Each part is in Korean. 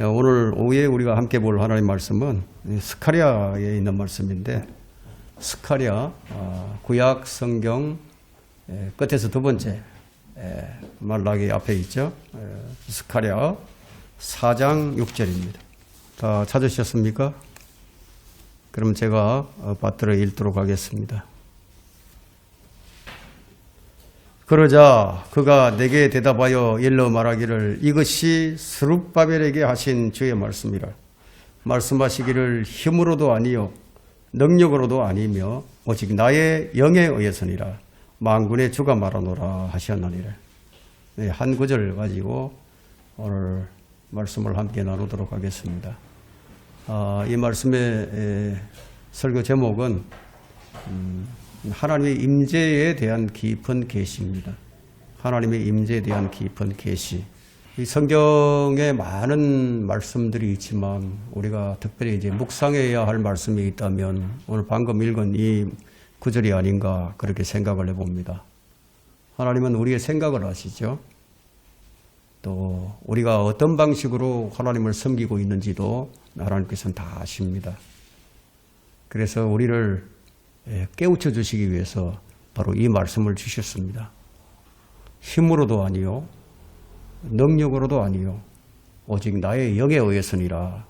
오늘 오후에 우리가 함께 볼 하나님의 말씀은 스가랴에 있는 말씀인데, 스가랴 구약 성경 끝에서 두 번째 말라기 앞에 있죠. 스가랴 4장 6절입니다. 다 찾으셨습니까? 그럼 제가 받들어 읽도록 하겠습니다. 그러자 그가 내게 대답하여 일러 말하기를, 이것이 스룹바벨에게 하신 주의 말씀이라. 말씀하시기를 힘으로도 아니요 능력으로도 아니며 오직 나의 영에 의해서니라. 만군의 주가 말하노라 하셨느니라. 네, 한 구절 가지고 오늘 말씀을 함께 나누도록 하겠습니다. 이 말씀의 설교 제목은 하나님의 임재에 대한 깊은 계시입니다. 하나님의 임재에 대한 깊은 계시. 이 성경에 많은 말씀들이 있지만 우리가 특별히 이제 묵상해야 할 말씀이 있다면 오늘 방금 읽은 이 구절이 아닌가 그렇게 생각을 해봅니다. 하나님은 우리의 생각을 아시죠. 또 우리가 어떤 방식으로 하나님을 섬기고 있는지도 하나님께서는 다 아십니다. 그래서 우리를 깨우쳐 주시기 위해서 바로 이 말씀을 주셨습니다. 힘으로도 아니요 능력으로도 아니요 오직 나의 영에 의해서니라.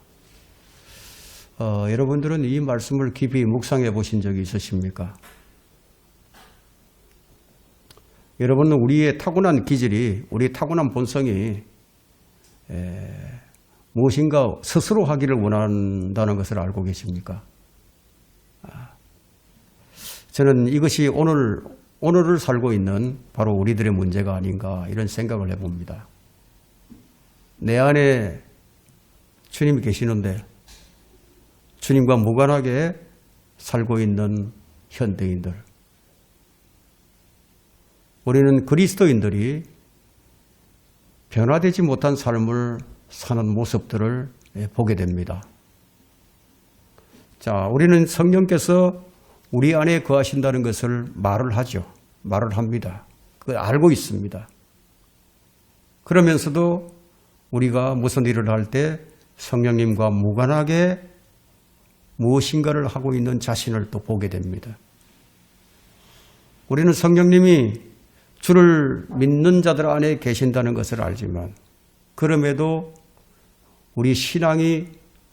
여러분들은 이 말씀을 깊이 묵상해 보신 적이 있으십니까? 여러분은 우리의 타고난 기질이, 우리의 타고난 본성이 무엇인가 스스로 하기를 원한다는 것을 알고 계십니까? 저는 이것이 오늘을 살고 있는 바로 우리들의 문제가 아닌가 이런 생각을 해봅니다. 내 안에 주님이 계시는데 주님과 무관하게 살고 있는 현대인들, 우리는 그리스도인들이 변화되지 못한 삶을 사는 모습들을 보게 됩니다. 자, 우리는 성령께서 우리 안에 거하신다는 것을 말을 하죠. 말을 합니다. 그걸 알고 있습니다. 그러면서도 우리가 무슨 일을 할 때 성령님과 무관하게 무엇인가를 하고 있는 자신을 또 보게 됩니다. 우리는 성령님이 주를 믿는 자들 안에 계신다는 것을 알지만 그럼에도 우리 신앙이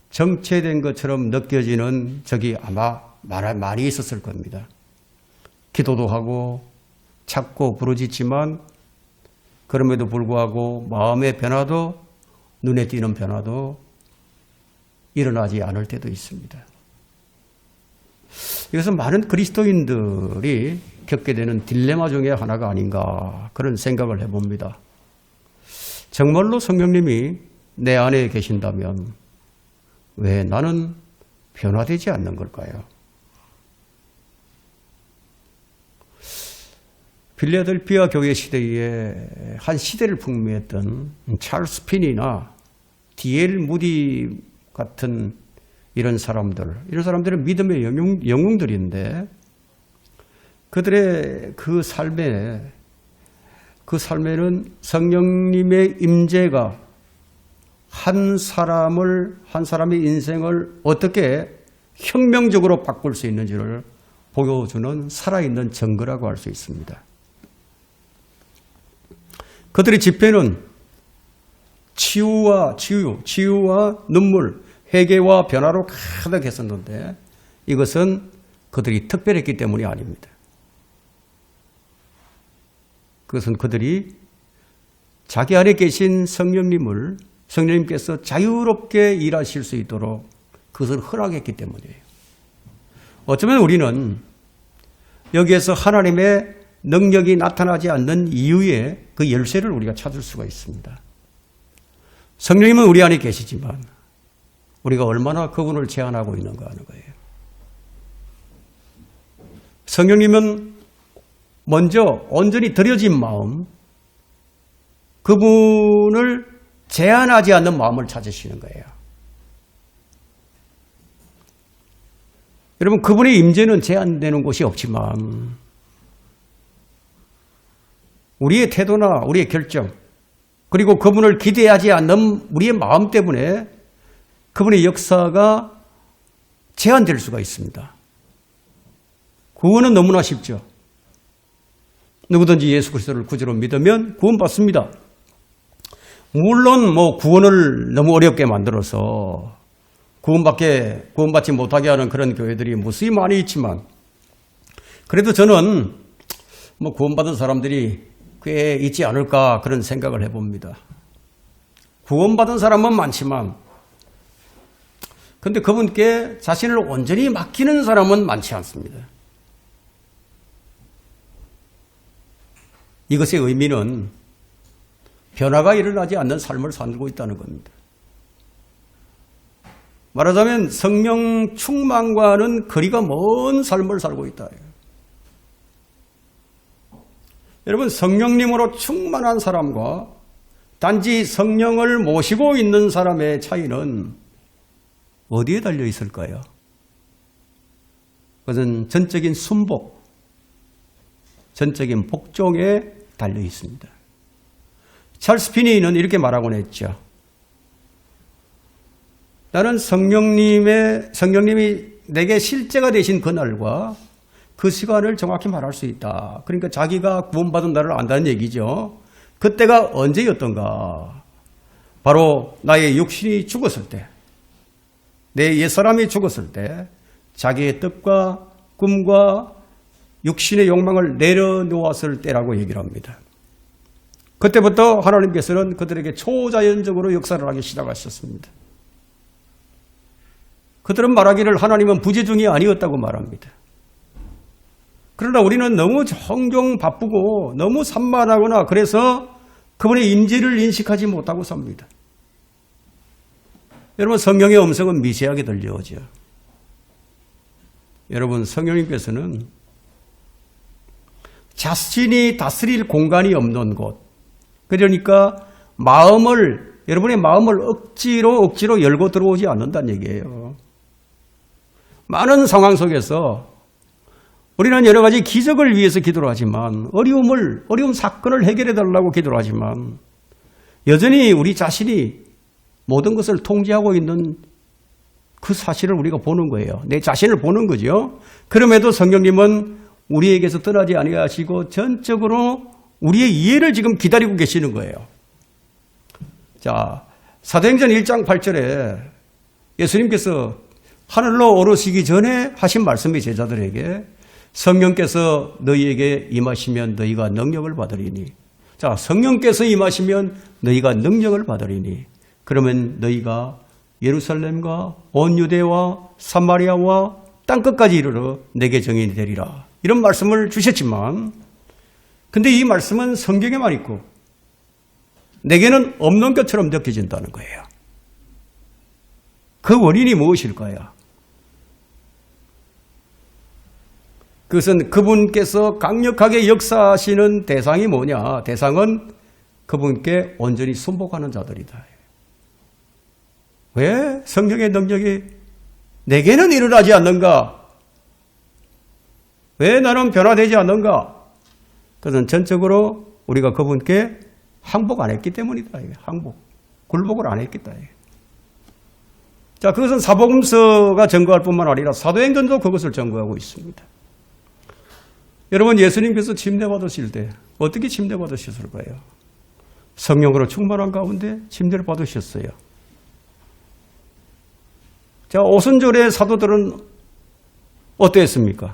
정체된 것처럼 느껴지는 적이 아마 많이 있었을 겁니다. 기도도 하고 찾고 부르짖지만 그럼에도 불구하고 마음의 변화도, 눈에 띄는 변화도 일어나지 않을 때도 있습니다. 이것은 많은 그리스도인들이 겪게 되는 딜레마 중에 하나가 아닌가 그런 생각을 해봅니다. 정말로 성령님이 내 안에 계신다면 왜 나는 변화되지 않는 걸까요? 필라델피아 교회 시대에 한 시대를 풍미했던 찰스 피니나 D.L. 무디 같은 이런 사람들은 믿음의 영웅들인데 그들의 그 삶에는 성령님의 임재가 한 사람의 인생을 어떻게 혁명적으로 바꿀 수 있는지를 보여주는 살아있는 증거라고 할 수 있습니다. 그들의 집회는 치유와 눈물, 회개와 변화로 가득했었는데 이것은 그들이 특별했기 때문이 아닙니다. 그것은 그들이 자기 안에 계신 성령님께서 자유롭게 일하실 수 있도록 그것을 허락했기 때문이에요. 어쩌면 우리는 여기에서 하나님의 능력이 나타나지 않는 이유의 그 열쇠를 우리가 찾을 수가 있습니다. 성령님은 우리 안에 계시지만 우리가 얼마나 그분을 제한하고 있는가 하는 거예요. 성령님은 먼저 온전히 들여진 마음, 그분을 제한하지 않는 마음을 찾으시는 거예요. 여러분, 그분의 임재는 제한되는 곳이 없지만 우리의 태도나 우리의 결정, 그리고 그분을 기대하지 않는 우리의 마음 때문에 그분의 역사가 제한될 수가 있습니다. 구원은 너무나 쉽죠. 누구든지 예수 그리스도를 구주로 믿으면 구원받습니다. 물론 구원을 너무 어렵게 만들어서 구원받지 못하게 하는 그런 교회들이 무수히 많이 있지만, 그래도 저는 구원받은 사람들이 꽤 있지 않을까 그런 생각을 해봅니다. 구원받은 사람은 많지만, 근데 그분께 자신을 온전히 맡기는 사람은 많지 않습니다. 이것의 의미는 변화가 일어나지 않는 삶을 살고 있다는 겁니다. 말하자면 성령 충만과는 거리가 먼 삶을 살고 있다. 여러분, 성령님으로 충만한 사람과 단지 성령을 모시고 있는 사람의 차이는 어디에 달려 있을까요? 그것은 전적인 순복, 전적인 복종에 달려 있습니다. 찰스 피니는 이렇게 말하곤 했죠. 나는 성령님이 내게 실제가 되신 그날과 그 시간을 정확히 말할 수 있다. 그러니까 자기가 구원받은 날을 안다는 얘기죠. 그때가 언제였던가? 바로 나의 육신이 죽었을 때, 내 옛사람이 죽었을 때 자기의 뜻과 꿈과 육신의 욕망을 내려놓았을 때라고 얘기를 합니다. 그때부터 하나님께서는 그들에게 초자연적으로 역사를 하기 시작하셨습니다. 그들은 말하기를 하나님은 부재중이 아니었다고 말합니다. 그러나 우리는 너무 종종 바쁘고 너무 산만하거나 그래서 그분의 임재를 인식하지 못하고 삽니다. 여러분, 성령의 음성은 미세하게 들려오죠. 여러분, 성령님께서는 자신이 다스릴 공간이 없는 곳, 그러니까 여러분의 마음을 억지로 열고 들어오지 않는다는 얘기예요. 많은 상황 속에서 우리는 여러 가지 기적을 위해서 기도를 하지만, 어려움 사건을 해결해 달라고 기도를 하지만, 여전히 우리 자신이 모든 것을 통제하고 있는 그 사실을 우리가 보는 거예요. 내 자신을 보는 거죠. 그럼에도 성령님은 우리에게서 떠나지 아니하시고 전적으로 우리의 이해를 지금 기다리고 계시는 거예요. 자, 사도행전 1장 8절에 예수님께서 하늘로 오르시기 전에 하신 말씀이 제자들에게 성령께서 너희에게 임하시면 너희가 능력을 받으리니. 자, 성령께서 임하시면 너희가 능력을 받으리니. 그러면 너희가 예루살렘과 온 유대와 사마리아와 땅끝까지 이르러 내게 증인이 되리라. 이런 말씀을 주셨지만, 근데 이 말씀은 성경에만 있고 내게는 없는 것처럼 느껴진다는 거예요. 그 원인이 무엇일까요? 그것은 그분께서 강력하게 역사하시는 대상이 뭐냐? 대상은 그분께 온전히 순복하는 자들이다. 왜 성령의 능력이 내게는 일어나지 않는가? 왜 나는 변화되지 않는가? 그것은 전적으로 우리가 그분께 항복 안 했기 때문이다. 굴복을 안 했겠다. 자, 그것은 사복음서가 증거할 뿐만 아니라 사도행전도 그것을 증거하고 있습니다. 여러분, 예수님께서 침례 받으실 때 어떻게 침례 받으셨을까요? 성령으로 충만한 가운데 침례를 받으셨어요. 자, 오순절의 사도들은 어떠했습니까?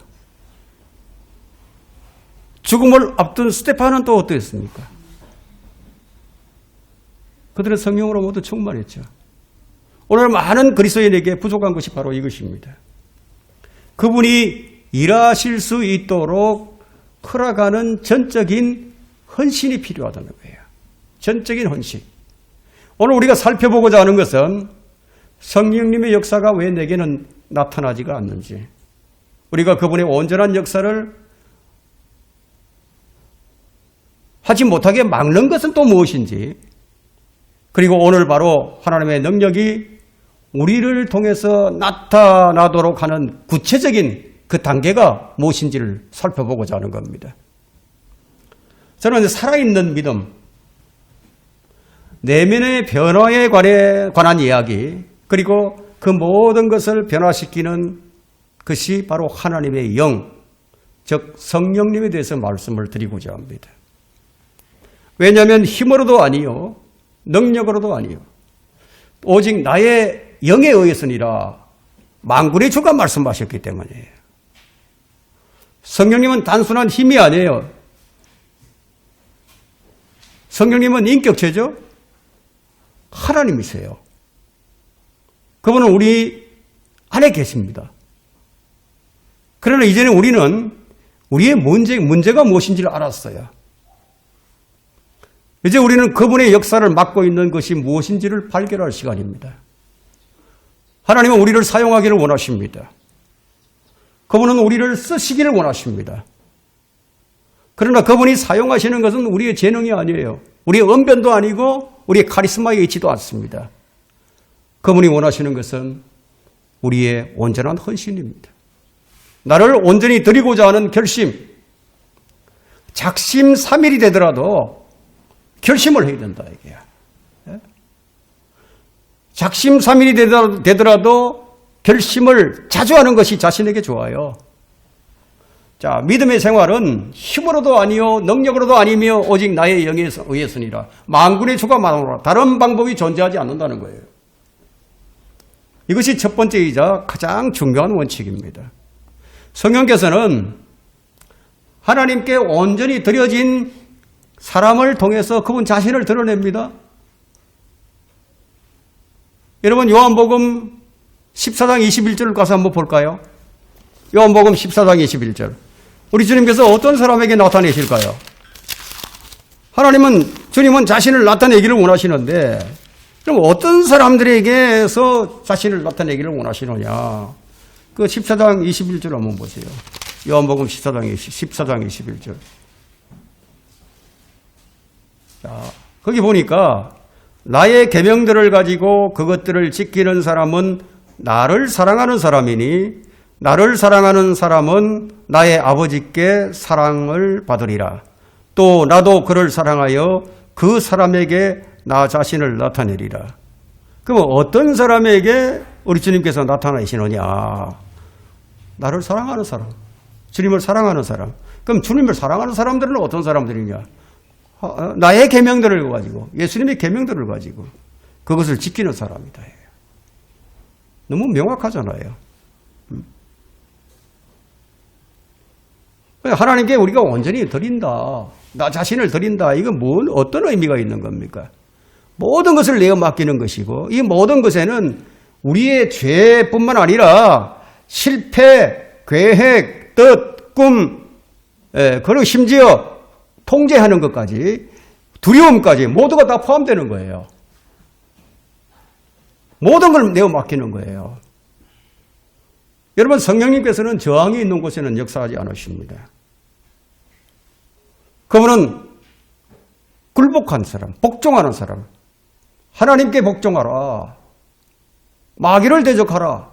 죽음을 앞둔 스테판은 또 어떠했습니까? 그들은 성령으로 모두 충만했죠. 오늘 많은 그리스도인에게 부족한 것이 바로 이것입니다. 그분이 일하실 수 있도록 허락하는 전적인 헌신이 필요하다는 거예요. 전적인 헌신. 오늘 우리가 살펴보고자 하는 것은 성령님의 역사가 왜 내게는 나타나지가 않는지, 우리가 그분의 온전한 역사를 하지 못하게 막는 것은 또 무엇인지, 그리고 오늘 바로 하나님의 능력이 우리를 통해서 나타나도록 하는 구체적인 그 단계가 무엇인지를 살펴보고자 하는 겁니다. 저는 살아있는 믿음, 내면의 변화에 관한 이야기, 그리고 그 모든 것을 변화시키는 것이 바로 하나님의 영, 즉 성령님에 대해서 말씀을 드리고자 합니다. 왜냐하면 힘으로도 아니요, 능력으로도 아니요, 오직 나의 영에 의해서니라 만군의 주가 말씀하셨기 때문이에요. 성령님은 단순한 힘이 아니에요. 성령님은 인격체죠. 하나님이세요. 그분은 우리 안에 계십니다. 그러나 이제는 우리는 우리의 문제가 무엇인지를 알았어요. 이제 우리는 그분의 역사를 맡고 있는 것이 무엇인지를 발견할 시간입니다. 하나님은 우리를 사용하기를 원하십니다. 그분은 우리를 쓰시기를 원하십니다. 그러나 그분이 사용하시는 것은 우리의 재능이 아니에요. 우리의 언변도 아니고 우리의 카리스마에 있지도 않습니다. 그분이 원하시는 것은 우리의 온전한 헌신입니다. 나를 온전히 드리고자 하는 결심, 작심삼일이 되더라도 결심을 해야 된다 이게야. 작심삼일이 되더라도 결심을 자주 하는 것이 자신에게 좋아요. 자, 믿음의 생활은 힘으로도 아니요 능력으로도 아니며 오직 나의 영에 의해서니라. 만군의 주가 말하노라. 다른 방법이 존재하지 않는다는 거예요. 이것이 첫 번째이자 가장 중요한 원칙입니다. 성령께서는 하나님께 온전히 드려진 사람을 통해서 그분 자신을 드러냅니다. 여러분 요한복음 14장 21절을 가서 한번 볼까요? 요한복음 14장 21절. 우리 주님께서 어떤 사람에게 나타내실까요? 주님은 자신을 나타내기를 원하시는데 그럼 어떤 사람들에게서 자신을 나타내기를 원하시느냐? 그 14장 21절 한번 보세요. 요한복음 14장 21절. 자, 거기 보니까 나의 계명들을 가지고 그것들을 지키는 사람은 나를 사랑하는 사람이니 나를 사랑하는 사람은 나의 아버지께 사랑을 받으리라. 또 나도 그를 사랑하여 그 사람에게 나 자신을 나타내리라. 그럼 어떤 사람에게 우리 주님께서 나타나시느냐? 나를 사랑하는 사람, 주님을 사랑하는 사람. 그럼 주님을 사랑하는 사람들은 어떤 사람들이냐? 나의 계명들을 가지고, 예수님의 계명들을 가지고 그것을 지키는 사람이다. 너무 명확하잖아요. 하나님께 우리가 온전히 드린다, 나 자신을 드린다, 이건 어떤 의미가 있는 겁니까? 모든 것을 내어 맡기는 것이고, 이 모든 것에는 우리의 죄뿐만 아니라 실패, 계획, 뜻, 꿈, 그리고 심지어 통제하는 것까지, 두려움까지 모두가 다 포함되는 거예요. 모든 걸 내어 맡기는 거예요. 여러분, 성령님께서는 저항이 있는 곳에는 역사하지 않으십니다. 그분은 굴복한 사람, 복종하는 사람, 하나님께 복종하라, 마귀를 대적하라,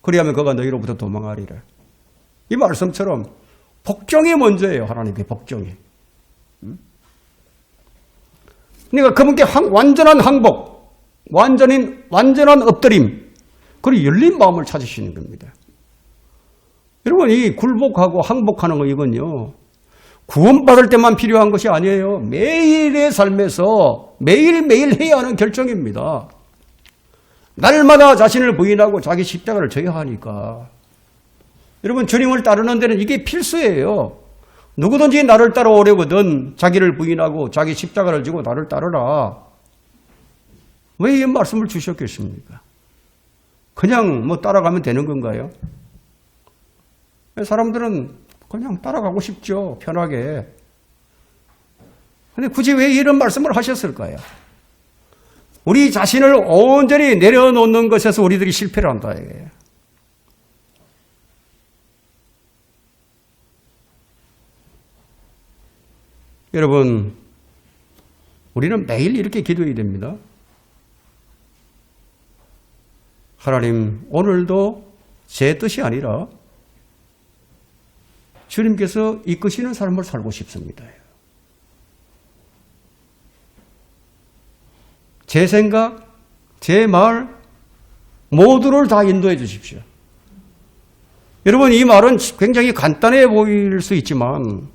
그리하면 그가 너희로부터 도망하리라. 이 말씀처럼 복종이 먼저예요. 하나님께 복종이. 그러니까 그분께 완전한 항복, 완전한 엎드림, 그리고 열린 마음을 찾으시는 겁니다. 여러분, 이 굴복하고 항복하는 거 이건요, 구원받을 때만 필요한 것이 아니에요. 매일의 삶에서 매일매일 해야 하는 결정입니다. 날마다 자신을 부인하고 자기 십자가를 져야 하니까. 여러분, 주님을 따르는 데는 이게 필수예요. 누구든지 나를 따라오려거든 자기를 부인하고 자기 십자가를 지고 나를 따르라. 왜 이 말씀을 주셨겠습니까? 그냥 따라가면 되는 건가요? 사람들은 그냥 따라가고 싶죠. 편하게. 근데 굳이 왜 이런 말씀을 하셨을까요? 우리 자신을 온전히 내려놓는 것에서 우리들이 실패를 한다. 이게. 여러분, 우리는 매일 이렇게 기도해야 됩니다. 하나님, 오늘도 제 뜻이 아니라 주님께서 이끄시는 삶을 살고 싶습니다. 제 생각, 제 말 모두를 다 인도해 주십시오. 여러분, 이 말은 굉장히 간단해 보일 수 있지만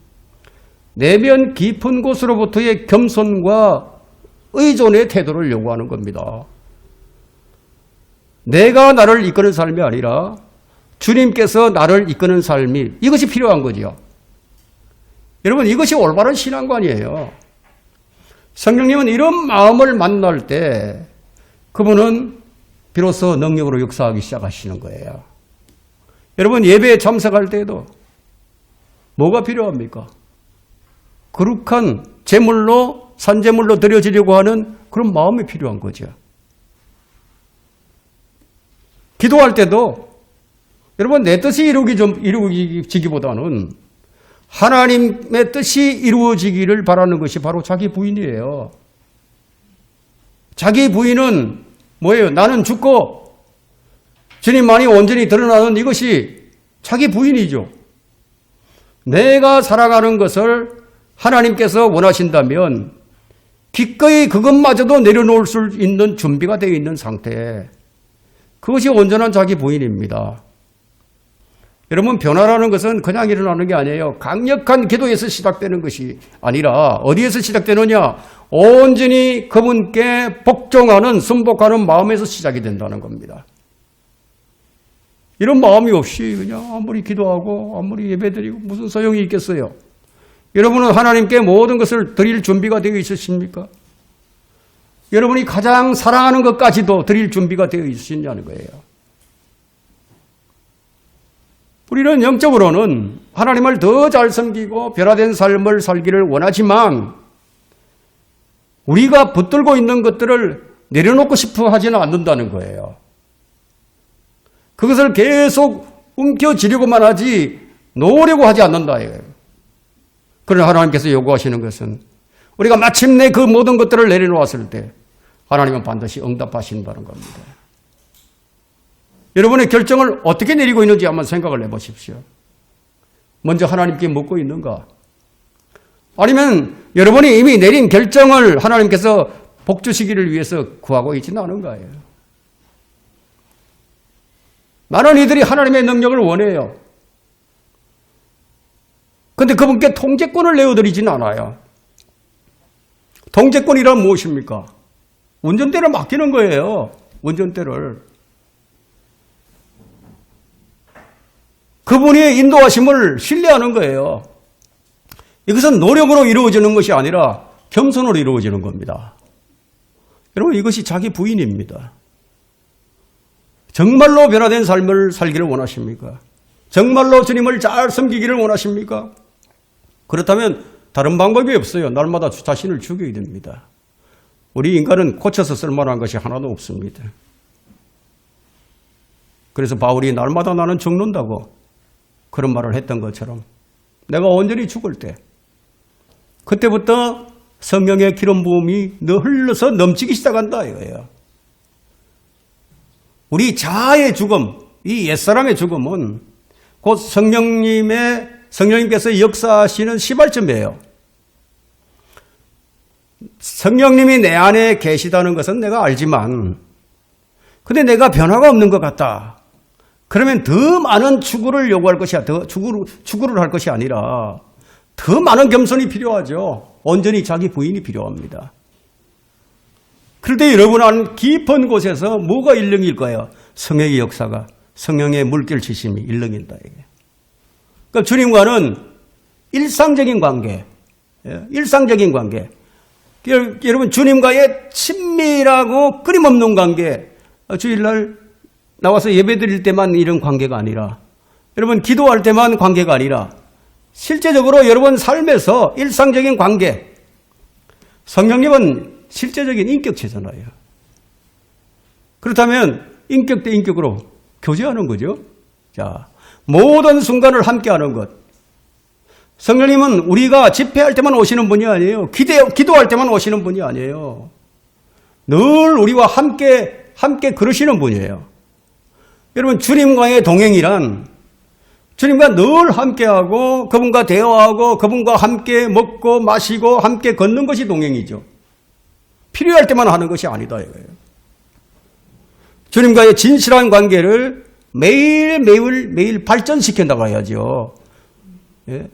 내면 깊은 곳으로부터의 겸손과 의존의 태도를 요구하는 겁니다. 내가 나를 이끄는 삶이 아니라 주님께서 나를 이끄는 삶이, 이것이 필요한 거죠. 여러분, 이것이 올바른 신앙관이에요. 성령님은 이런 마음을 만날 때 그분은 비로소 능력으로 역사하기 시작하시는 거예요. 여러분, 예배에 참석할 때에도 뭐가 필요합니까? 거룩한 제물로, 산제물로 드려지려고 하는 그런 마음이 필요한 거죠. 기도할 때도 여러분, 내 뜻이 이루어지기보다는 하나님의 뜻이 이루어지기를 바라는 것이 바로 자기 부인이에요. 자기 부인은 뭐예요? 나는 죽고 주님만이 온전히 드러나는 이것이 자기 부인이죠. 내가 살아가는 것을 하나님께서 원하신다면 기꺼이 그것마저도 내려놓을 수 있는 준비가 되어 있는 상태, 그것이 온전한 자기 부인입니다. 여러분, 변화라는 것은 그냥 일어나는 게 아니에요. 강력한 기도에서 시작되는 것이 아니라 어디에서 시작되느냐? 온전히 그분께 복종하는, 순복하는 마음에서 시작이 된다는 겁니다. 이런 마음이 없이 그냥 아무리 기도하고 아무리 예배드리고 무슨 소용이 있겠어요? 여러분은 하나님께 모든 것을 드릴 준비가 되어 있으십니까? 여러분이 가장 사랑하는 것까지도 드릴 준비가 되어 있으시냐는 거예요. 우리는 영적으로는 하나님을 더 잘 섬기고 변화된 삶을 살기를 원하지만 우리가 붙들고 있는 것들을 내려놓고 싶어 하지는 않는다는 거예요. 그것을 계속 움켜쥐려고만 하지 놓으려고 하지 않는다. 그러나 하나님께서 요구하시는 것은 우리가 마침내 그 모든 것들을 내려놓았을 때 하나님은 반드시 응답하신다는 겁니다. 여러분의 결정을 어떻게 내리고 있는지 한번 생각을 해보십시오. 먼저 하나님께 묻고 있는가? 아니면 여러분이 이미 내린 결정을 하나님께서 복 주시기를 위해서 구하고 있지는 않은가요? 많은 이들이 하나님의 능력을 원해요. 그런데 그분께 통제권을 내어드리지는 않아요. 통제권이란 무엇입니까? 운전대를 맡기는 거예요. 운전대를. 그분의 인도하심을 신뢰하는 거예요. 이것은 노력으로 이루어지는 것이 아니라 겸손으로 이루어지는 겁니다. 여러분, 이것이 자기 부인입니다. 정말로 변화된 삶을 살기를 원하십니까? 정말로 주님을 잘 섬기기를 원하십니까? 그렇다면 다른 방법이 없어요. 날마다 자신을 죽여야 됩니다. 우리 인간은 고쳐서 쓸만한 것이 하나도 없습니다. 그래서 바울이 날마다 나는 죽는다고 그런 말을 했던 것처럼 내가 온전히 죽을 때 그때부터 성령의 기름 부음이 흘러서 넘치기 시작한다 이거예요. 우리 자아의 죽음, 이 옛사람의 죽음은 곧 성령님께서 역사하시는 시발점이에요. 성령님이 내 안에 계시다는 것은 내가 알지만 근데 내가 변화가 없는 것 같다. 그러면 더 많은 추구를 요구할 것이 더 추구를 할 것이 아니라 더 많은 겸손이 필요하죠. 온전히 자기 부인이 필요합니다. 그럴 때 여러분 안 깊은 곳에서 뭐가 일렁일 거예요? 성령의 역사가, 성령의 물결치심이 일렁인다. 그러니까 주님과는 일상적인 관계, 일상적인 관계. 여러분 주님과의 친밀하고 끊임없는 관계. 주일날 나와서 예배드릴 때만 이런 관계가 아니라 여러분 기도할 때만 관계가 아니라 실제적으로 여러분 삶에서 일상적인 관계. 성령님은 실제적인 인격체잖아요. 그렇다면 인격 대 인격으로 교제하는 거죠. 자, 모든 순간을 함께하는 것. 성령님은 우리가 집회할 때만 오시는 분이 아니에요. 기도할 때만 오시는 분이 아니에요. 늘 우리와 함께 그러시는 분이에요. 여러분 주님과의 동행이란 주님과 늘 함께하고 그분과 대화하고 그분과 함께 먹고 마시고 함께 걷는 것이 동행이죠. 필요할 때만 하는 것이 아니다 이거예요. 주님과의 진실한 관계를 매일 발전시켜 나가야죠. 예?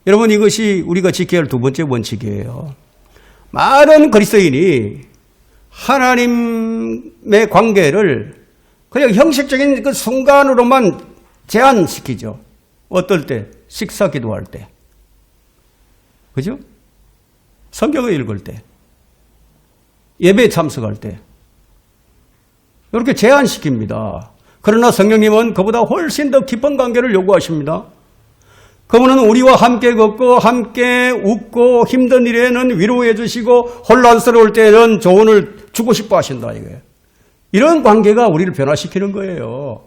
여러분, 이것이 우리가 지켜야 할 두 번째 원칙이에요. 많은 그리스도인이 하나님의 관계를 그냥 형식적인 그 순간으로만 제한시키죠. 어떨 때? 식사 기도할 때. 그죠? 성경을 읽을 때. 예배에 참석할 때. 이렇게 제한시킵니다. 그러나 성령님은 그보다 훨씬 더 깊은 관계를 요구하십니다. 그분은 우리와 함께 걷고 함께 웃고 힘든 일에는 위로해 주시고 혼란스러울 때는 조언을 주고 싶어 하신다 이거예요. 이런 관계가 우리를 변화시키는 거예요.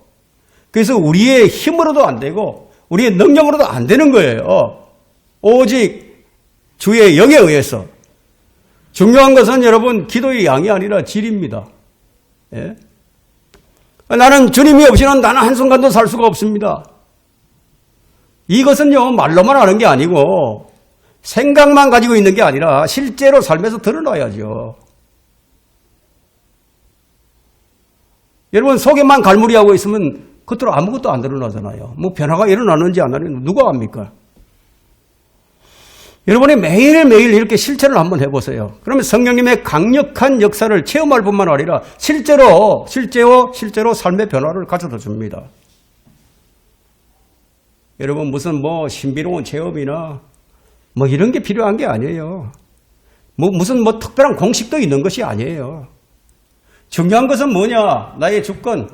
그래서 우리의 힘으로도 안 되고 우리의 능력으로도 안 되는 거예요. 오직 주의 영에 의해서. 중요한 것은 여러분 기도의 양이 아니라 질입니다. 예? 나는 주님이 없이는 나는 한순간도 살 수가 없습니다. 이것은요 말로만 하는 게 아니고 생각만 가지고 있는 게 아니라 실제로 삶에서 드러나야죠. 여러분 속에만 갈무리하고 있으면 겉으로 아무것도 안 드러나잖아요. 뭐 변화가 일어나는지 안 하는지 누가 압니까? 여러분이 매일매일 이렇게 실천을 한번 해보세요. 그러면 성령님의 강력한 역사를 체험할 뿐만 아니라 실제로 삶의 변화를 가져다 줍니다. 여러분 무슨 뭐 신비로운 체험이나 뭐 이런 게 필요한 게 아니에요. 무슨 특별한 공식도 있는 것이 아니에요. 중요한 것은 뭐냐? 나의 주권,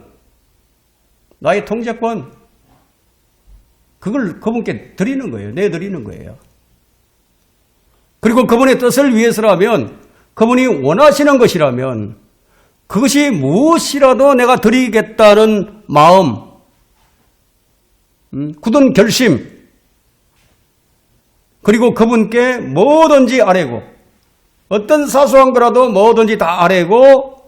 나의 통제권, 그걸 그분께 드리는 거예요. 내드리는 거예요. 그리고 그분의 뜻을 위해서라면, 그분이 원하시는 것이라면, 그것이 무엇이라도 내가 드리겠다는 마음, 굳은 결심, 그리고 그분께 뭐든지 아뢰고, 어떤 사소한 거라도 뭐든지 다 아뢰고,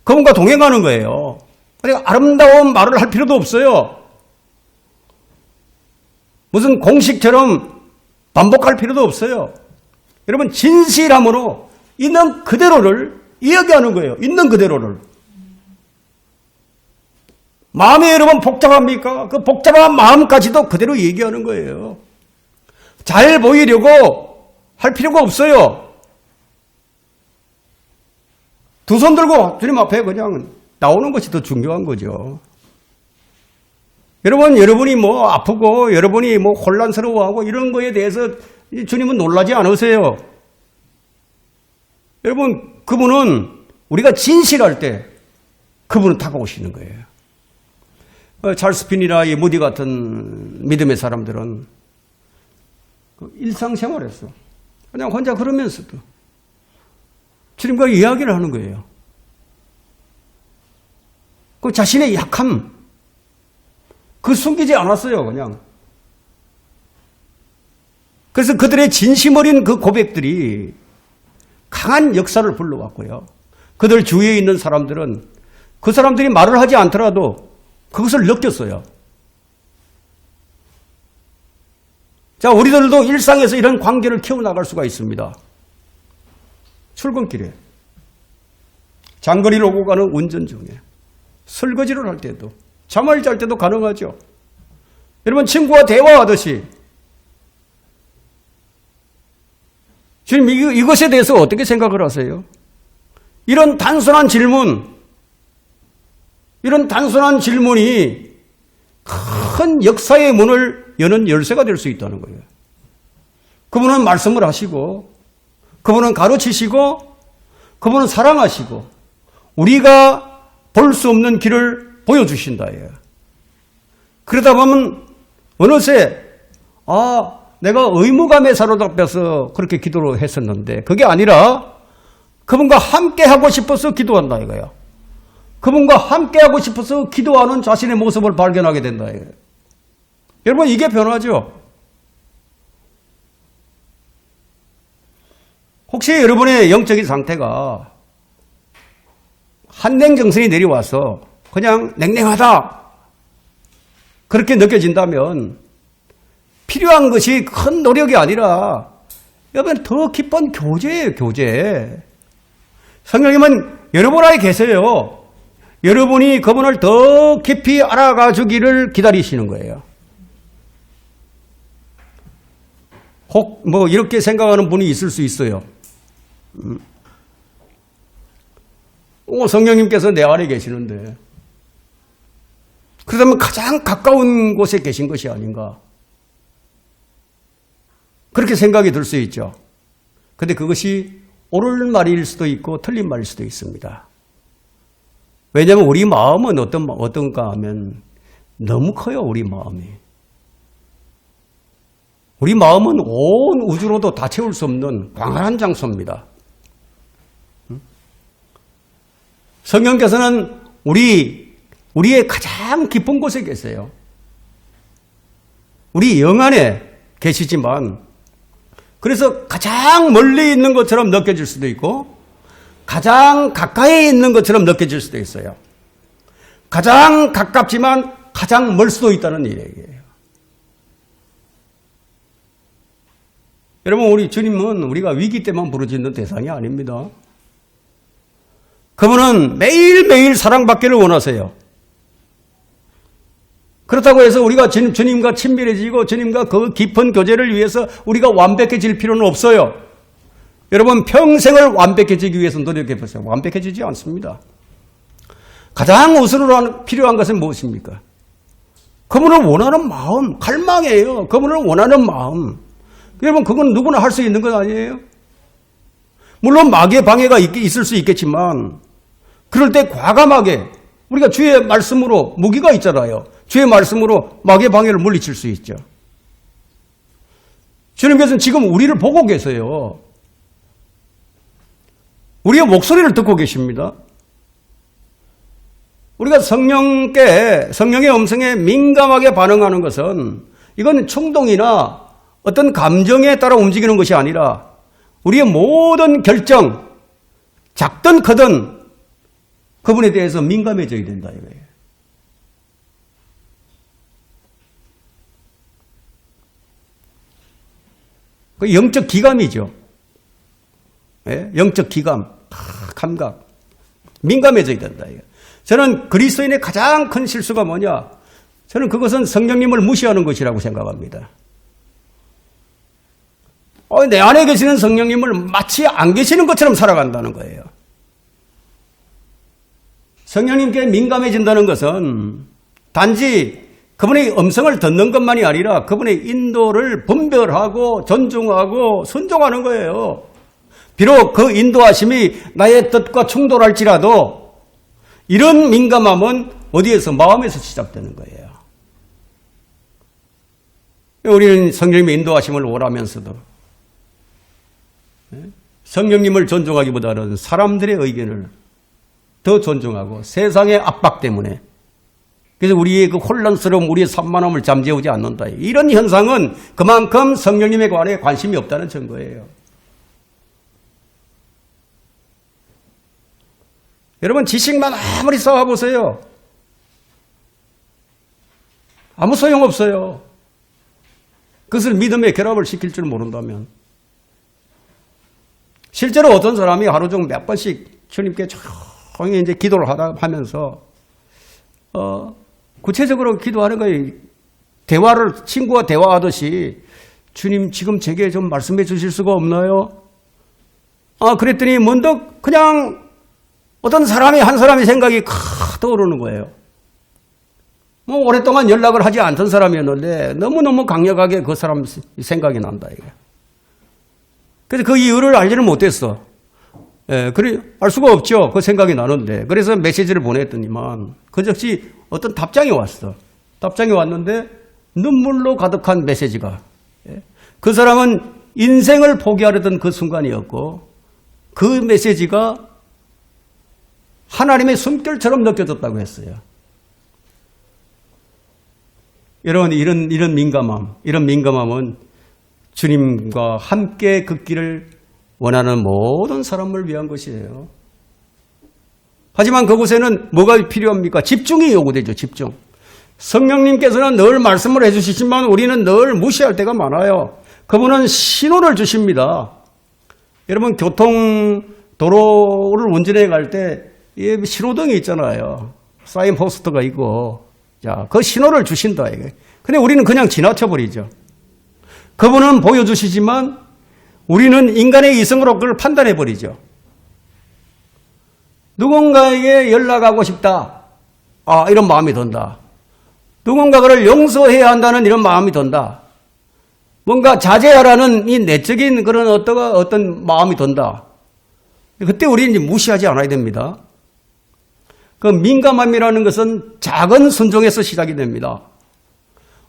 그분과 동행하는 거예요. 그러니까 아름다운 말을 할 필요도 없어요. 무슨 공식처럼 반복할 필요도 없어요. 여러분 진실함으로 있는 그대로를 이야기하는 거예요. 있는 그대로를. 마음이 여러분 복잡합니까? 그 복잡한 마음까지도 그대로 얘기하는 거예요. 잘 보이려고 할 필요가 없어요. 두 손 들고 주님 앞에 그냥 나오는 것이 더 중요한 거죠. 여러분이 뭐 아프고 여러분이 뭐 혼란스러워하고 이런 거에 대해서 주님은 놀라지 않으세요. 여러분 그분은 우리가 진실할 때 그분은 다가오시는 거예요. 찰스 핀이나 이 무디 같은 믿음의 사람들은 일상생활에서 그냥 혼자 그러면서도 주님과 이야기를 하는 거예요. 그 자신의 약함, 그 숨기지 않았어요, 그냥. 그래서 그들의 진심 어린 그 고백들이 강한 역사를 불러왔고요. 그들 주위에 있는 사람들은 그 사람들이 말을 하지 않더라도 그것을 느꼈어요. 자, 우리들도 일상에서 이런 관계를 키워나갈 수가 있습니다. 출근길에, 장거리를 오고 가는 운전 중에, 설거지를 할 때도, 잠을 잘 때도 가능하죠. 여러분 친구와 대화하듯이 주님 이것에 대해서 어떻게 생각을 하세요? 이런 단순한 질문이 큰 역사의 문을 여는 열쇠가 될 수 있다는 거예요. 그분은 말씀을 하시고 그분은 가르치시고 그분은 사랑하시고 우리가 볼 수 없는 길을 보여주신다. 그러다 보면 어느새 내가 의무감에 사로잡혀서 그렇게 기도를 했었는데 그게 아니라 그분과 함께하고 싶어서 기도한다 이거예요. 그분과 함께하고 싶어서 기도하는 자신의 모습을 발견하게 된다 이거예요. 여러분 이게 변화죠. 혹시 여러분의 영적인 상태가 한냉정신이 내려와서 그냥 냉랭하다 그렇게 느껴진다면 필요한 것이 큰 노력이 아니라 여러분, 더 깊은 교제예요, 교제. 성령님은 여러분 안에 계세요. 여러분이 그분을 더 깊이 알아가 주기를 기다리시는 거예요. 혹 뭐 이렇게 생각하는 분이 있을 수 있어요. 성령님께서 내 안에 계시는데 그렇다면 가장 가까운 곳에 계신 것이 아닌가, 그렇게 생각이 들 수 있죠. 그런데 그것이 옳은 말일 수도 있고 틀린 말일 수도 있습니다. 왜냐하면 우리 마음은 어떤가 하면 너무 커요. 우리 마음이. 우리 마음은 온 우주로도 다 채울 수 없는 광활한 장소입니다. 성령께서는 우리의 가장 깊은 곳에 계세요. 우리 영 안에 계시지만, 그래서 가장 멀리 있는 것처럼 느껴질 수도 있고 가장 가까이 있는 것처럼 느껴질 수도 있어요. 가장 가깝지만 가장 멀 수도 있다는 얘기예요. 여러분, 우리 주님은 우리가 위기 때만 부르짖는 대상이 아닙니다. 그분은 매일매일 사랑받기를 원하세요. 그렇다고 해서 우리가 주님과 친밀해지고 주님과 그 깊은 교제를 위해서 우리가 완벽해질 필요는 없어요. 여러분, 평생을 완벽해지기 위해서 노력해 보세요. 완벽해지지 않습니다. 가장 우선으로 필요한 것은 무엇입니까? 그분을 원하는 마음, 갈망이에요. 그분을 원하는 마음. 여러분, 그건 누구나 할 수 있는 건 아니에요. 물론 마귀의 방해가 있을 수 있겠지만, 그럴 때 과감하게 우리가 주의 말씀으로, 무기가 있잖아요. 주의 말씀으로 마귀의 방해를 물리칠 수 있죠. 주님께서는 지금 우리를 보고 계세요. 우리의 목소리를 듣고 계십니다. 우리가 성령의 음성에 민감하게 반응하는 것은 이건 충동이나 어떤 감정에 따라 움직이는 것이 아니라 우리의 모든 결정, 작든 크든 그분에 대해서 민감해져야 된다 이거예요. 그 영적 기감이죠. 예? 영적 기감, 감각, 민감해져야 된다. 저는 그리스도인의 가장 큰 실수가 뭐냐? 저는 그것은 성령님을 무시하는 것이라고 생각합니다. 내 안에 계시는 성령님을 마치 안 계시는 것처럼 살아간다는 거예요. 성령님께 민감해진다는 것은 단지 그분의 음성을 듣는 것만이 아니라 그분의 인도를 분별하고 존중하고 순종하는 거예요. 비록 그 인도하심이 나의 뜻과 충돌할지라도 이런 민감함은 어디에서? 마음에서 시작되는 거예요. 우리는 성령님의 인도하심을 원하면서도 성령님을 존중하기보다는 사람들의 의견을 더 존중하고 세상의 압박 때문에, 그래서 우리의 그 혼란스러움, 우리의 산만함을 잠재우지 않는다. 이런 현상은 그만큼 성령님에 관해 관심이 없다는 증거예요. 여러분, 지식만 아무리 쌓아보세요. 아무 소용없어요. 그것을 믿음의 결합을 시킬 줄 모른다면. 실제로 어떤 사람이 하루 중 몇 번씩 주님께 조용히 이제 기도를 하면서 구체적으로 기도하는 거예요. 친구와 대화하듯이 주님, 지금 제게 좀 말씀해 주실 수가 없나요? 그랬더니 문득 그냥 어떤 한 사람의 생각이 떠오르는 거예요. 오랫동안 연락을 하지 않던 사람이었는데 너무너무 강력하게 그 사람 생각이 난다. 그래서 그 이유를 알지는 못했어. 그래, 알 수가 없죠. 그 생각이 나는데. 그래서 메시지를 보냈더니만 그 즉시 어떤 답장이 왔어. 답장이 왔는데 눈물로 가득한 메시지가. 그 사람은 인생을 포기하려던 그 순간이었고 그 메시지가 하나님의 숨결처럼 느껴졌다고 했어요. 여러분, 이런 민감함은 주님과 함께 걷기를 원하는 모든 사람을 위한 것이에요. 하지만 그곳에는 뭐가 필요합니까? 집중이 요구되죠. 집중. 성령님께서는 늘 말씀을 해주시지만 우리는 늘 무시할 때가 많아요. 그분은 신호를 주십니다. 여러분 도로를 운전해 갈 때 신호등이 있잖아요. 사인포스터가 있고, 자, 그 신호를 주신다 이게. 근데 우리는 그냥 지나쳐 버리죠. 그분은 보여주시지만 우리는 인간의 이성으로 그걸 판단해 버리죠. 누군가에게 연락하고 싶다. 이런 마음이 든다. 누군가를 용서해야 한다는 이런 마음이 든다. 뭔가 자제하라는 이 내적인 그런 어떤 마음이 든다. 그때 우리는 이제 무시하지 않아야 됩니다. 그 민감함이라는 것은 작은 순종에서 시작이 됩니다.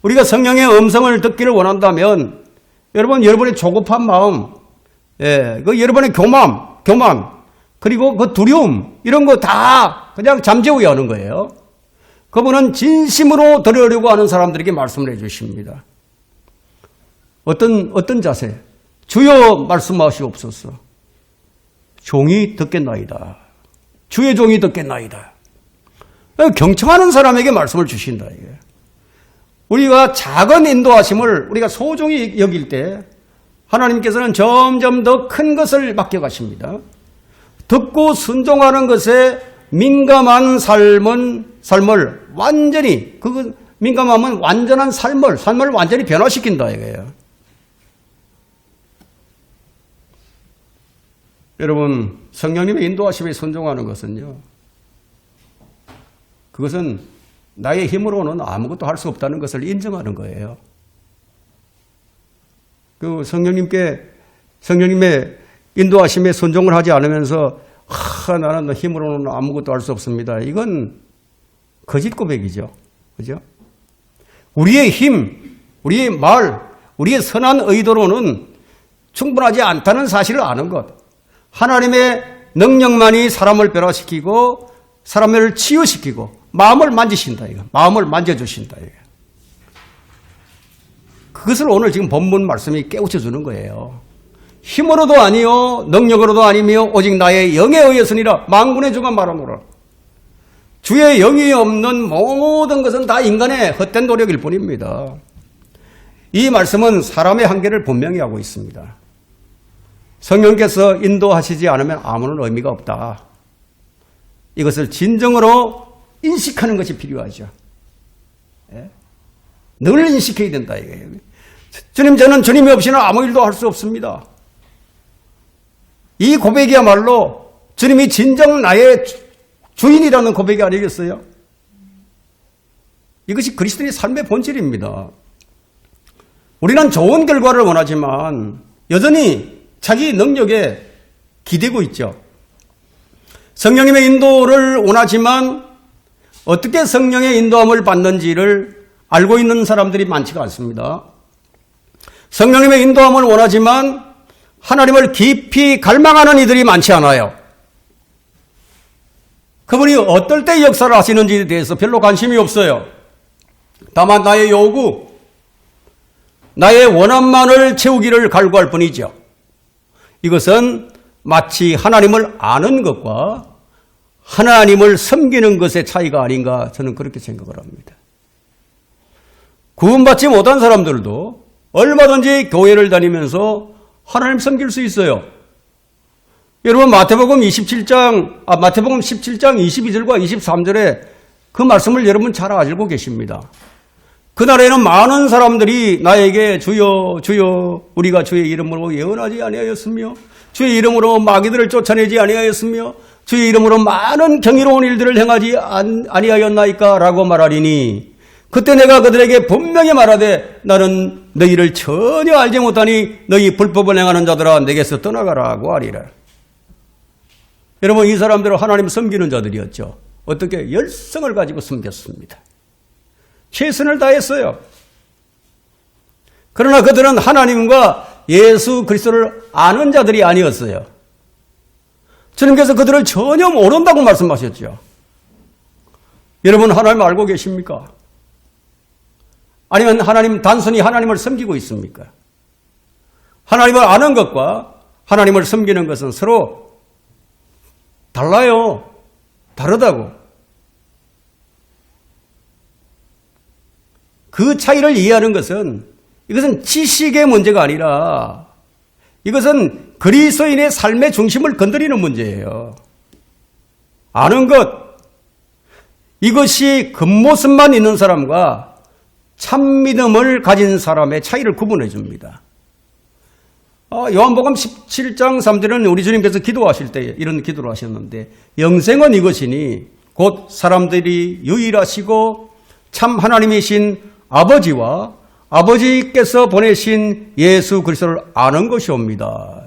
우리가 성령의 음성을 듣기를 원한다면 여러분의 조급한 마음, 그 여러분의 교만, 그리고 그 두려움 이런 거 다 그냥 잠재워야 하는 거예요. 그분은 진심으로 들으려고 하는 사람들에게 말씀을 해주십니다. 어떤 자세? 주여 말씀하시옵소서. 종이 듣겠나이다. 주의 종이 듣겠나이다. 경청하는 사람에게 말씀을 주신다. 이게. 우리가 작은 인도하심을 우리가 소중히 여길 때 하나님께서는 점점 더 큰 것을 맡겨가십니다. 듣고 순종하는 것에 민감한 삶을 완전히, 그 민감함은 완전한 삶을 완전히 변화시킨다 이거예요. 여러분, 성령님의 인도하심에 순종하는 것은요, 그것은 나의 힘으로는 아무것도 할 수 없다는 것을 인정하는 거예요. 그 성령님의 인도하심에 순종을 하지 않으면서 나는 힘으로는 아무것도 할 수 없습니다. 이건 거짓 고백이죠. 그죠? 우리의 힘, 우리의 말, 우리의 선한 의도로는 충분하지 않다는 사실을 아는 것. 하나님의 능력만이 사람을 변화시키고 사람을 치유시키고 마음을 만지신다. 이거. 마음을 만져주신다. 이거. 그것을 오늘 지금 본문 말씀이 깨우쳐 주는 거예요. 힘으로도 아니요 능력으로도 아니며 오직 나의 영에 의해서니라. 만군의 주가 말하노라. 주의 영이 없는 모든 것은 다 인간의 헛된 노력일 뿐입니다. 이 말씀은 사람의 한계를 분명히 하고 있습니다. 성령께서 인도하시지 않으면 아무런 의미가 없다. 이것을 진정으로 인식하는 것이 필요하죠. 늘 인식해야 된다. 이거예요. 주님, 저는 주님이 없이는 아무 일도 할 수 없습니다. 이 고백이야말로 주님이 진정 나의 주인이라는 고백이 아니겠어요? 이것이 그리스도인의 삶의 본질입니다. 우리는 좋은 결과를 원하지만 여전히 자기 능력에 기대고 있죠. 성령님의 인도를 원하지만 어떻게 성령의 인도함을 받는지를 알고 있는 사람들이 많지가 않습니다. 성령님의 인도함을 원하지만 하나님을 깊이 갈망하는 이들이 많지 않아요. 그분이 어떨 때 역사를 하시는지에 대해서 별로 관심이 없어요. 다만 나의 요구, 나의 원함만을 채우기를 갈구할 뿐이죠. 이것은 마치 하나님을 아는 것과 하나님을 섬기는 것의 차이가 아닌가 저는 그렇게 생각을 합니다. 구원받지 못한 사람들도 얼마든지 교회를 다니면서 하나님 섬길 수 있어요. 여러분 마태복음 17장 22절과 23절에 그 말씀을 여러분 잘 알고 계십니다. 그날에는 많은 사람들이 나에게 주여 주여 우리가 주의 이름으로 예언하지 아니하였으며 주의 이름으로 마귀들을 쫓아내지 아니하였으며 주의 이름으로 많은 경이로운 일들을 행하지 아니하였나이까 라고 말하리니 그때 내가 그들에게 분명히 말하되 나는 너희를 전혀 알지 못하니 너희 불법을 행하는 자들아 내게서 떠나가라고 하리라. 여러분 이 사람들은 하나님 섬기는 자들이었죠. 어떻게 열성을 가지고 섬겼습니다. 최선을 다했어요. 그러나 그들은 하나님과 예수 그리스도를 아는 자들이 아니었어요. 주님께서 그들을 전혀 모른다고 말씀하셨죠. 여러분 하나님 알고 계십니까? 아니면 단순히 하나님을 섬기고 있습니까? 하나님을 아는 것과 하나님을 섬기는 것은 서로 달라요. 다르다고. 그 차이를 이해하는 것은 이것은 지식의 문제가 아니라 이것은 그리스도인의 삶의 중심을 건드리는 문제예요. 아는 것, 이것이 겉모습만 있는 사람과 참 믿음을 가진 사람의 차이를 구분해 줍니다. 요한복음 17장 3절은 우리 주님께서 기도하실 때 이런 기도를 하셨는데, 영생은 이것이니 곧 사람들이 유일하시고 참 하나님이신 아버지와 아버지께서 보내신 예수 그리스도를 아는 것이옵니다.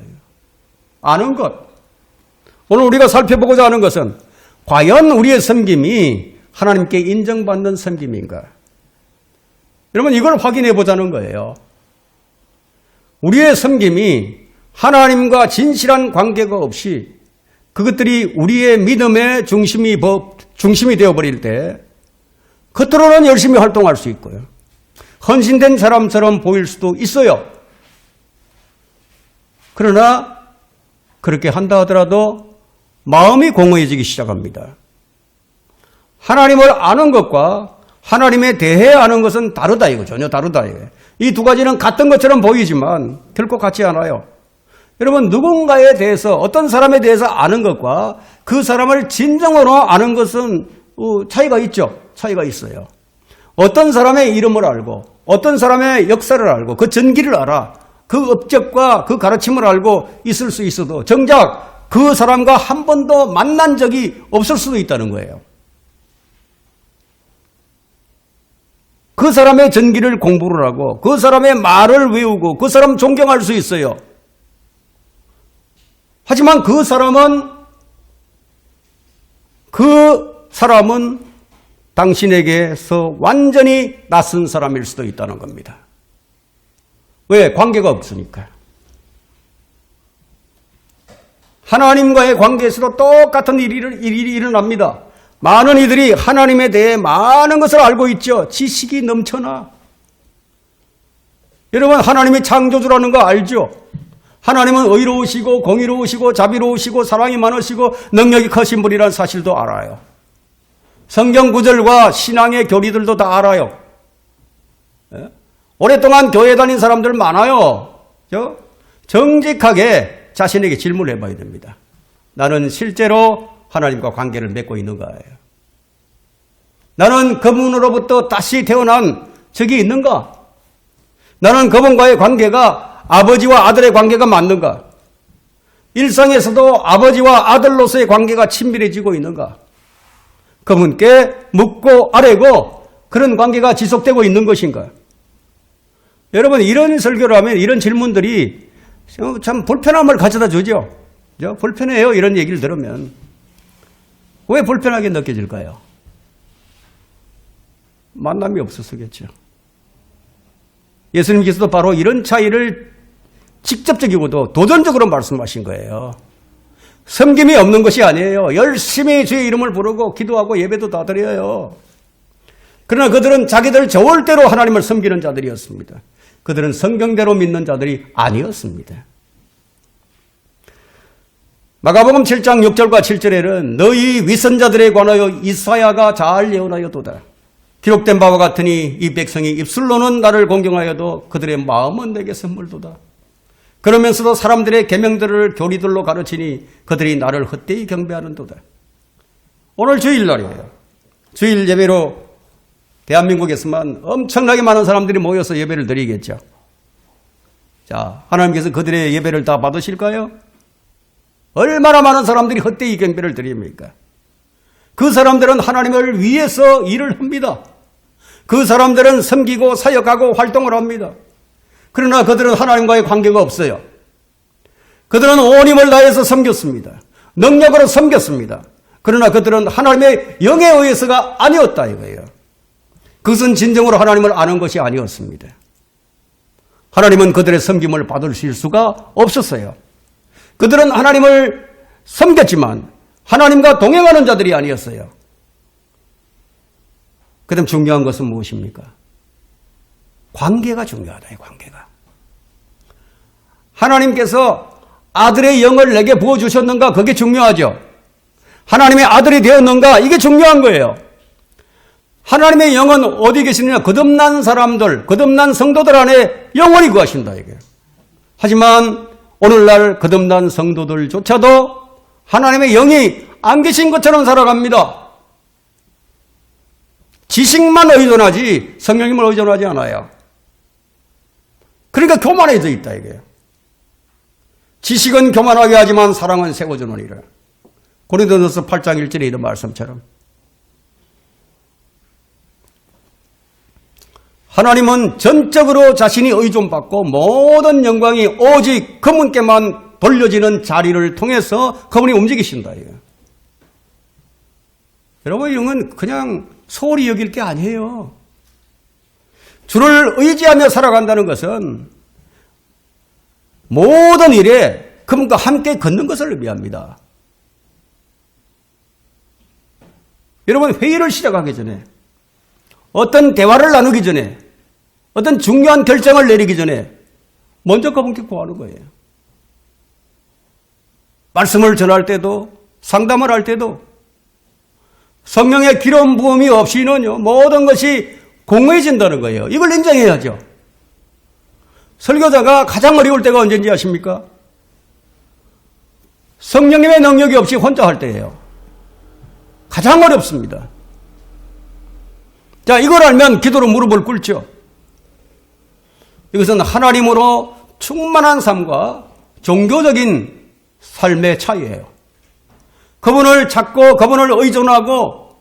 아는 것. 오늘 우리가 살펴보고자 하는 것은 과연 우리의 섬김이 하나님께 인정받는 섬김인가? 여러분, 이걸 확인해 보자는 거예요. 우리의 섬김이 하나님과 진실한 관계가 없이 그것들이 우리의 믿음의 중심이 되어버릴 때 겉으로는 열심히 활동할 수 있고요. 헌신된 사람처럼 보일 수도 있어요. 그러나 그렇게 한다 하더라도 마음이 공허해지기 시작합니다. 하나님을 아는 것과 하나님에 대해 아는 것은 다르다, 이거 전혀 다르다. 이 두 가지는 같은 것처럼 보이지만 결코 같지 않아요. 여러분, 누군가에 대해서, 어떤 사람에 대해서 아는 것과 그 사람을 진정으로 아는 것은 차이가 있죠. 차이가 있어요. 어떤 사람의 이름을 알고 어떤 사람의 역사를 알고 그 전기를 알아, 그 업적과 그 가르침을 알고 있을 수 있어도 정작 그 사람과 한 번도 만난 적이 없을 수도 있다는 거예요. 그 사람의 전기를 공부를 하고 그 사람의 말을 외우고 그 사람 존경할 수 있어요. 하지만 그 사람은 당신에게서 완전히 낯선 사람일 수도 있다는 겁니다. 왜? 관계가 없으니까. 하나님과의 관계에서도 똑같은 일이 일어납니다. 많은 이들이 하나님에 대해 많은 것을 알고 있죠. 지식이 넘쳐나. 여러분, 하나님이 창조주라는 거 알죠? 하나님은 의로우시고 공의로우시고 자비로우시고 사랑이 많으시고 능력이 크신 분이라는 사실도 알아요. 성경 구절과 신앙의 교리들도 다 알아요. 오랫동안 교회 다닌 사람들 많아요. 정직하게 자신에게 질문을 해봐야 됩니다. 나는 실제로 하나님과 관계를 맺고 있는가요? 나는 그분으로부터 다시 태어난 적이 있는가? 나는 그분과의 관계가 아버지와 아들의 관계가 맞는가? 일상에서도 아버지와 아들로서의 관계가 친밀해지고 있는가? 그분께 묻고 아뢰고 그런 관계가 지속되고 있는 것인가? 여러분, 이런 설교를 하면 이런 질문들이 참 불편함을 가져다 주죠. 불편해요, 이런 얘기를 들으면. 왜 불편하게 느껴질까요? 만남이 없어서겠죠. 예수님께서도 바로 이런 차이를 직접적이고도 도전적으로 말씀하신 거예요. 섬김이 없는 것이 아니에요. 열심히 주의 이름을 부르고 기도하고 예배도 다 드려요. 그러나 그들은 자기들 저울대로 하나님을 섬기는 자들이었습니다. 그들은 성경대로 믿는 자들이 아니었습니다. 마가복음 7장 6절과 7절에는 너희 위선자들에 관하여 이사야가 잘 예언하였도다. 기록된 바와 같으니 이 백성이 입술로는 나를 공경하여도 그들의 마음은 내게 선물도다. 그러면서도 사람들의 계명들을 교리들로 가르치니 그들이 나를 헛되이 경배하는도다. 오늘 주일날이에요. 주일 예배로 대한민국에서만 엄청나게 많은 사람들이 모여서 예배를 드리겠죠. 자, 하나님께서 그들의 예배를 다 받으실까요? 얼마나 많은 사람들이 헛되이 경배를 드립니까? 그 사람들은 하나님을 위해서 일을 합니다. 그 사람들은 섬기고 사역하고 활동을 합니다. 그러나 그들은 하나님과의 관계가 없어요. 그들은 온 힘을 다해서 섬겼습니다. 능력으로 섬겼습니다. 그러나 그들은 하나님의 영에 의해서가 아니었다 이거예요. 그것은 진정으로 하나님을 아는 것이 아니었습니다. 하나님은 그들의 섬김을 받으실 수가 없었어요. 그들은 하나님을 섬겼지만 하나님과 동행하는 자들이 아니었어요. 그 다음 중요한 것은 무엇입니까? 관계가 중요하다. 관계가. 하나님께서 아들의 영을 내게 부어주셨는가? 그게 중요하죠. 하나님의 아들이 되었는가? 이게 중요한 거예요. 하나님의 영은 어디 계시느냐? 거듭난 사람들, 거듭난 성도들 안에 영원히 거하신다 이게. 하지만 오늘날 거듭난 성도들조차도 하나님의 영이 안 계신 것처럼 살아갑니다. 지식만 의존하지 성령님을 의존하지 않아요. 그러니까 교만해져 있다 이게. 지식은 교만하게 하지만 사랑은 세워주느니라. 고린도전서 8장 1절에 이런 말씀처럼 하나님은 전적으로 자신이 의존받고 모든 영광이 오직 그분께만 돌려지는 자리를 통해서 그분이 움직이신다. 여러분 이런 그냥 소홀히 여길 게 아니에요. 주를 의지하며 살아간다는 것은 모든 일에 그분과 함께 걷는 것을 의미합니다. 여러분 회의를 시작하기 전에 어떤 대화를 나누기 전에 어떤 중요한 결정을 내리기 전에 먼저 그분께 구하는 거예요. 말씀을 전할 때도 상담을 할 때도 성령의 기름 부음이 없이는요 모든 것이 공허해진다는 거예요. 이걸 인정해야죠. 설교자가 가장 어려울 때가 언제인지 아십니까? 성령님의 능력이 없이 혼자 할 때예요. 가장 어렵습니다. 자, 이걸 알면 기도로 무릎을 꿇죠. 이것은 하나님으로 충만한 삶과 종교적인 삶의 차이예요. 그분을 찾고 그분을 의존하고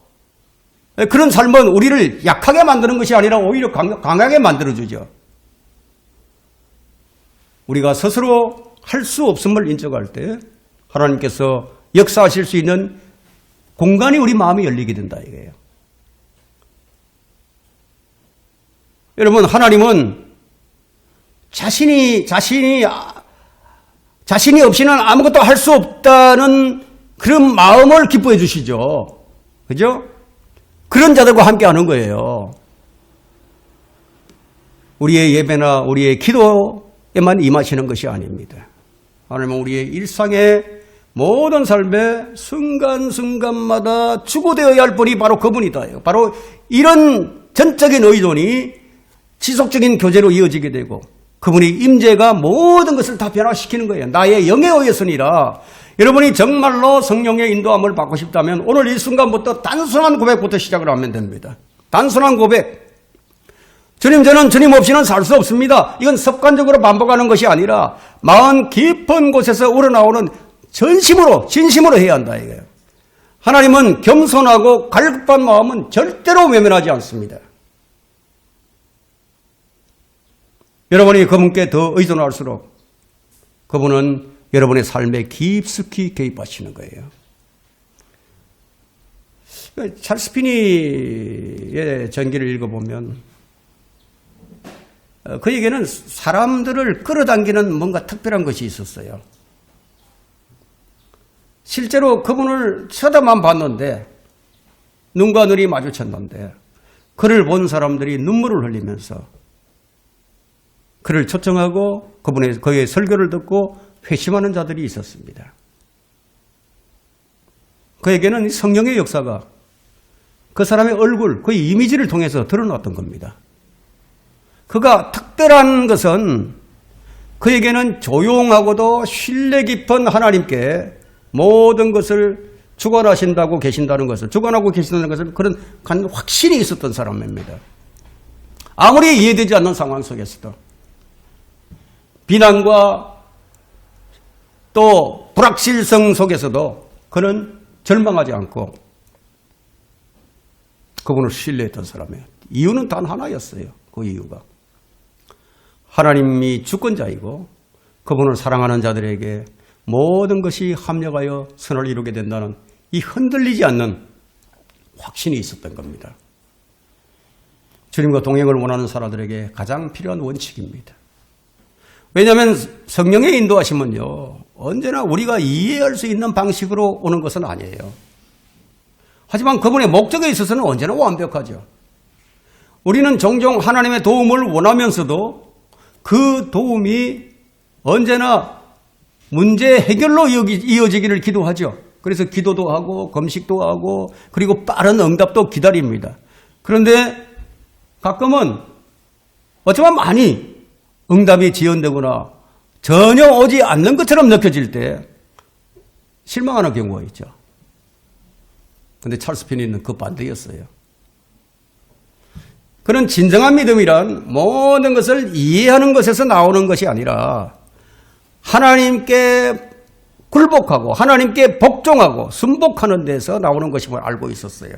그런 삶은 우리를 약하게 만드는 것이 아니라 오히려 강하게 만들어주죠. 우리가 스스로 할 수 없음을 인정할 때 하나님께서 역사하실 수 있는 공간이 우리 마음에 열리게 된다 이거예요. 여러분 하나님은 자신이 없이는 아무것도 할 수 없다는 그런 마음을 기뻐해 주시죠. 그죠? 그런 자들과 함께 하는 거예요. 우리의 예배나 우리의 기도에만 임하시는 것이 아닙니다. 하나님은 우리의 일상의 모든 삶의 순간순간마다 주고되어야 할 분이 바로 그분이다. 바로 이런 전적인 의존이 지속적인 교제로 이어지게 되고 그분의 임재가 모든 것을 다 변화시키는 거예요. 나의 영에 의해서니라. 여러분이 정말로 성령의 인도함을 받고 싶다면 오늘 이 순간부터 단순한 고백부터 시작을 하면 됩니다. 단순한 고백. 주님, 저는 주님 없이는 살 수 없습니다. 이건 습관적으로 반복하는 것이 아니라 마음 깊은 곳에서 우러나오는 전심으로 진심으로 해야 한다 이거예요. 하나님은 겸손하고 갈급한 마음은 절대로 외면하지 않습니다. 여러분이 그분께 더 의존할수록 그분은 여러분의 삶에 깊숙이 개입하시는 거예요. 찰스 피니의 전기를 읽어보면 그에게는 사람들을 끌어당기는 뭔가 특별한 것이 있었어요. 실제로 그분을 쳐다만 봤는데 눈과 눈이 마주쳤는데 그를 본 사람들이 눈물을 흘리면서 그를 초청하고 그의 설교를 듣고 회심하는 자들이 있었습니다. 그에게는 성령의 역사가 그 사람의 얼굴, 그의 이미지를 통해서 드러났던 겁니다. 그가 특별한 것은 그에게는 조용하고도 신뢰 깊은 하나님께 모든 것을 주관하신다고 계신다는 것을, 주관하고 계신다는 것을 그런 확신이 있었던 사람입니다. 아무리 이해되지 않는 상황 속에서도 비난과 또 불확실성 속에서도 그는 절망하지 않고 그분을 신뢰했던 사람이에요. 이유는 단 하나였어요. 그 이유가 하나님이 주권자이고 그분을 사랑하는 자들에게 모든 것이 합력하여 선을 이루게 된다는 이 흔들리지 않는 확신이 있었던 겁니다. 주님과 동행을 원하는 사람들에게 가장 필요한 원칙입니다. 왜냐하면 성령의 인도하심은요, 언제나 우리가 이해할 수 있는 방식으로 오는 것은 아니에요. 하지만 그분의 목적에 있어서는 언제나 완벽하죠. 우리는 종종 하나님의 도움을 원하면서도 그 도움이 언제나 문제 해결로 이어지기를 기도하죠. 그래서 기도도 하고 금식도 하고 그리고 빠른 응답도 기다립니다. 그런데 가끔은 어쩌면 많이 응답이 지연되거나 전혀 오지 않는 것처럼 느껴질 때 실망하는 경우가 있죠. 그런데 찰스 피니는 그 반대였어요. 그런 진정한 믿음이란 모든 것을 이해하는 것에서 나오는 것이 아니라 하나님께 굴복하고 하나님께 복종하고 순복하는 데서 나오는 것임을 알고 있었어요.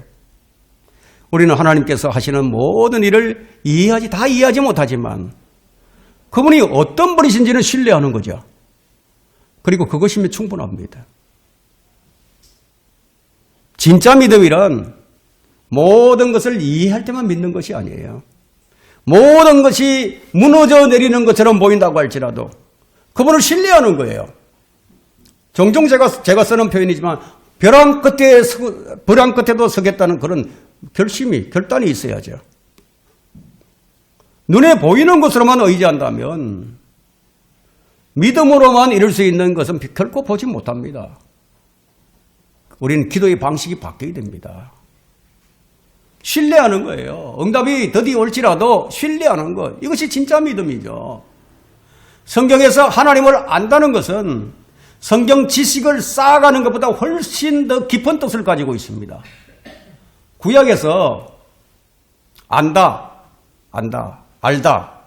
우리는 하나님께서 하시는 모든 일을 다 이해하지 못하지만 그분이 어떤 분이신지는 신뢰하는 거죠. 그리고 그것이면 충분합니다. 진짜 믿음이란 모든 것을 이해할 때만 믿는 것이 아니에요. 모든 것이 무너져 내리는 것처럼 보인다고 할지라도 그분을 신뢰하는 거예요. 종종 제가 쓰는 표현이지만 벼랑 끝에도 서겠다는 그런 결단이 있어야죠. 눈에 보이는 것으로만 의지한다면 믿음으로만 이룰 수 있는 것은 결코 보지 못합니다. 우리는 기도의 방식이 바뀌어야 됩니다. 신뢰하는 거예요. 응답이 더디 올지라도 신뢰하는 것. 이것이 진짜 믿음이죠. 성경에서 하나님을 안다는 것은 성경 지식을 쌓아가는 것보다 훨씬 더 깊은 뜻을 가지고 있습니다. 구약에서 안다, 알다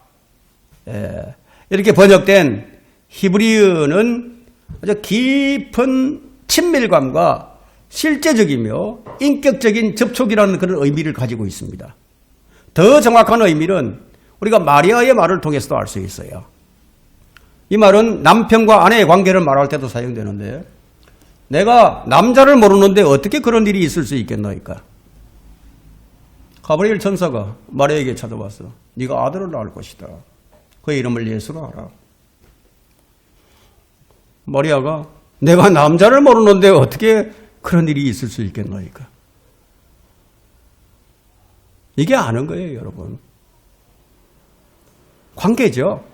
이렇게 번역된 히브리어는 아주 깊은 친밀감과 실제적이며 인격적인 접촉이라는 그런 의미를 가지고 있습니다. 더 정확한 의미는 우리가 마리아의 말을 통해서도 알 수 있어요. 이 말은 남편과 아내의 관계를 말할 때도 사용되는데 내가 남자를 모르는데 어떻게 그런 일이 있을 수 있겠나이까? 가브리엘 천사가 마리아에게 찾아와서 네가 아들을 낳을 것이다. 그의 이름을 예수로 하라. 마리아가 내가 남자를 모르는데 어떻게 그런 일이 있을 수 있겠나이까? 이게 아는 거예요, 여러분. 관계죠.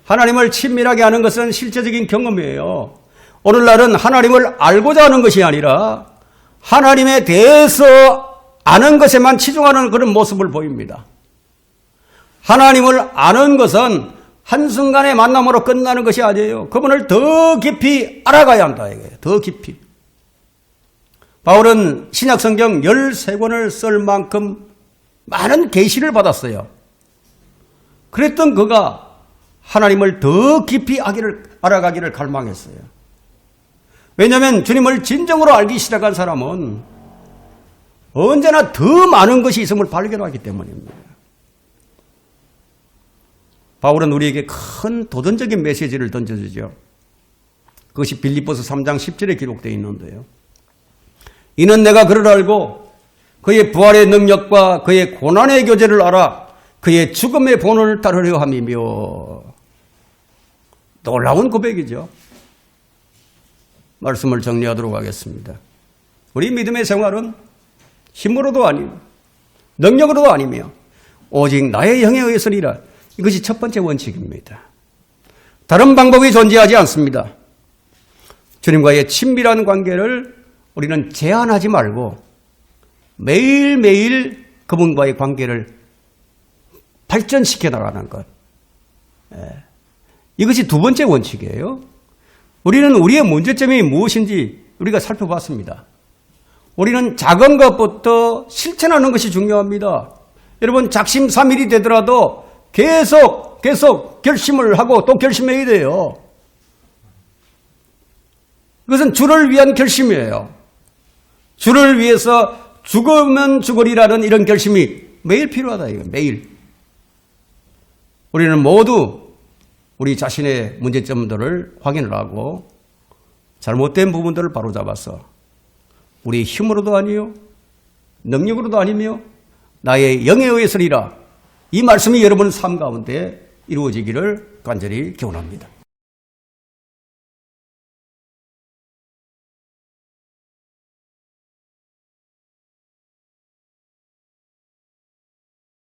하나님을 친밀하게 하는 것은 실제적인 경험이에요. 오늘날은 하나님을 알고자 하는 것이 아니라 하나님에 대해서 아는 것에만 치중하는 그런 모습을 보입니다. 하나님을 아는 것은 한순간의 만남으로 끝나는 것이 아니에요. 그분을 더 깊이 알아가야 한다. 이거예요. 더 깊이. 바울은 신약성경 13권을 쓸 만큼 많은 계시를 받았어요. 그랬던 그가 하나님을 더 깊이 알아가기를 갈망했어요. 왜냐하면 주님을 진정으로 알기 시작한 사람은 언제나 더 많은 것이 있음을 발견하기 때문입니다. 바울은 우리에게 큰 도전적인 메시지를 던져주죠. 그것이 빌립보서 3장 10절에 기록되어 있는데요. 이는 내가 그를 알고 그의 부활의 능력과 그의 고난의 교제를 알아 그의 죽음의 본을 따르려 함이며. 놀라운 고백이죠. 말씀을 정리하도록 하겠습니다. 우리 믿음의 생활은 힘으로도 아니고 능력으로도 아니며 오직 나의 영에 의해서니라. 이것이 첫 번째 원칙입니다. 다른 방법이 존재하지 않습니다. 주님과의 친밀한 관계를 우리는 제한하지 말고 매일매일 그분과의 관계를 발전시켜 나가는 것. 이것이 두 번째 원칙이에요. 우리는 우리의 문제점이 무엇인지 우리가 살펴봤습니다. 우리는 작은 것부터 실천하는 것이 중요합니다. 여러분 작심삼일이 되더라도 계속 결심을 하고 또 결심해야 돼요. 그것은 주를 위한 결심이에요. 주를 위해서 죽으면 죽으리라는 이런 결심이 매일 필요하다. 이거 매일. 우리는 모두 우리 자신의 문제점들을 확인을 하고 잘못된 부분들을 바로잡아서 우리 힘으로도 아니요 능력으로도 아니며 나의 영에 의해서리라. 이 말씀이 여러분 삶 가운데 이루어지기를 간절히 기원합니다.